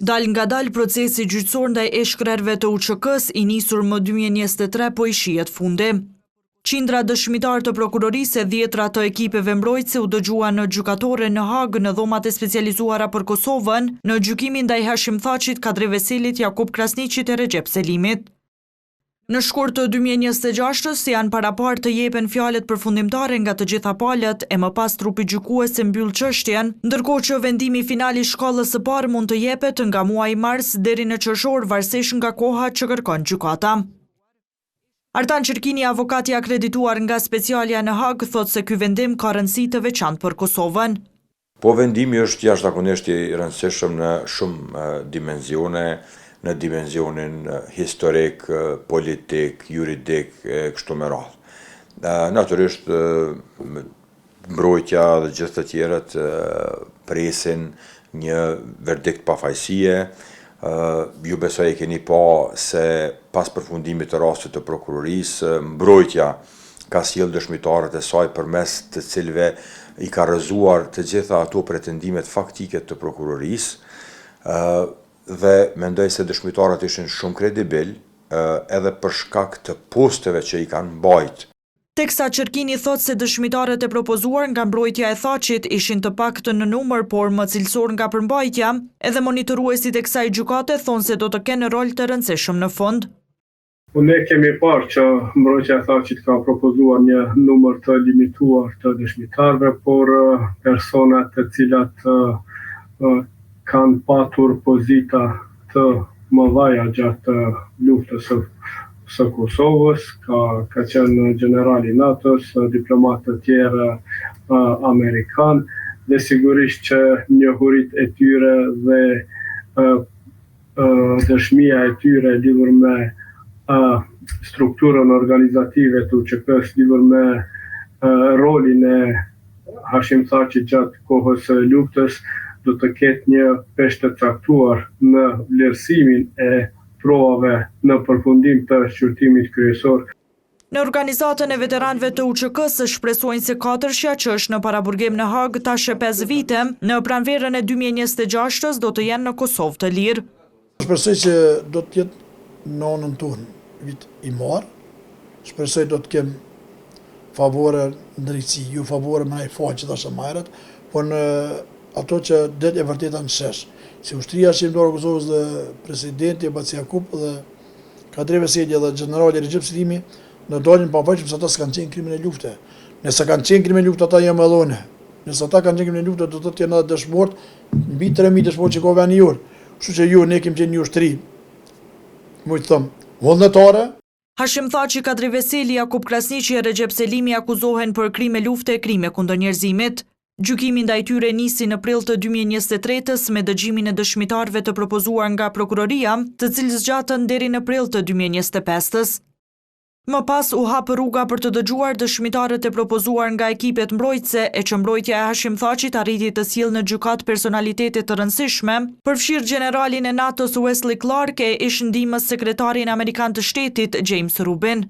Dal nga dal procesi gjyqësor ndaj eshkrerëve të UÇK-s i nisur më 2023 po i shihet fundi. Qindra dëshmitar të prokurorisë e 10 të ekipeve mbrojtëse u dëgjua në gjykatore në Hagë në dhomat e specializuara për Kosovën në gjykimin ndaj Hashim Thaçit, Kadri Veselit, Jakub Krasniqit e Recep Selimit. Në shkurt të 2026-s janë parapar të jepen fjalët përfundimtare nga të gjitha palët e më pas trupi gjykues se mbyll çështjen, ndërkohë që vendimi final i shkallës së parë mund të jepet nga muaji mars deri në qershor varësisht nga koha që kërkon gjykata. Artan Qerkini, avokati akredituar nga specialja në Hagë, thot se ky vendim ka rëndësi të veçantë për Kosovën. Po vendimi është jashtëzakonisht i rëndësishëm në shumë dimensione, në dimensionin historik, politik, juridik, kështu me radhë. Natyrisht mbrojtja dhe gjithë të tjerët presin një verdikt pafajësie. Ju besoj e keni pa se pas përfundimit të rastit të prokurorisë, mbrojtja ka sjellë dëshmitarët e saj përmes të cilëve i ka rrëzuar të gjitha ato pretendimet faktike të prokurorisë dhe mendoj se dëshmitarët ishin shumë kredibil edhe për shkak të posteve që i kanë mbajtur. Teksa Qerkini thot se dëshmitarët e propozuar nga mbrojtja e Thaçit ishin të paktën në numër, por më cilësor nga përmbajtja, edhe monitoruesit e kësaj gjykate thonë se do të kenë rol të rëndësishëm në fund. Ne kemi parë që mbrojtja e Thaçit ka propozuar një numër të limituar të dëshmitarëve, por personat të cilat kanë patur pozita të mëdha gjatë luftës së Kosovës, ka qenë generali NATO-s, diplomatë të tjerë amerikanë, dhe sigurisht që njohurit e tyre dhe dëshmia e tyre lidhur me strukturën organizative të UÇK-s, lidhur me rolin e Hashim Thaçit gjatë kohës së luftës, do të ketë një peshë të caktuar në vlerësimin e provave në përfundim të shqyrtimit kryesor. Në organizatën e veteranëve të UÇK-s shpresojnë se katërshja që është në paraburgim në Hagë tash e 5 vite, në pranverën e 2026-s do të jenë në Kosovë të lirë. Shpresoj që do të jetë në anën tonë vit i marë, shpresoj do të kem favore ndërgjësi, ju favore më nëjë faqë që thashë majrët, por në ato që det e vërteta në shesh. Si ushtria shqiptare e Kosovës dhe presidenti Baci Jakub dhe Kadri Veseli dhe generali Recep Selimi në dalin pavarësisht se ata s'kanë qenë krimin e lufte. Nëse kanë qenë krimin e lufte ata janë mëllone. Nëse ata kanë qenë krimin e lufte do të thotë janë dëshmorë, mbi 3000 dëshmorë që ka vënë jur. Kështu që ju ne kemi qenë një ushtri, më të them, vullnetare. Hashim Thaçi, Kadri Veseli, Jakub Krasniqi e Recep Selimi akuzohen për krime lufte e krime kundër njerëzimit. Gjykimi ndaj tyre nisi në prill të 2023-s me dëgjimin e dëshmitarëve të propozuar nga prokuroria, të cilës zgjatën deri në prill të 2025-s. Më pas u hap rruga për të dëgjuar dëshmitarët e propozuar nga ekipet mbrojtëse, e që mbrojtja e Hashim Thaçit arriti të sjellë në gjykat personalitete të rëndësishme, përfshirë generalin e NATO-s Wesley Clark e ish ndihmës sekretarin amerikan të shtetit James Rubin.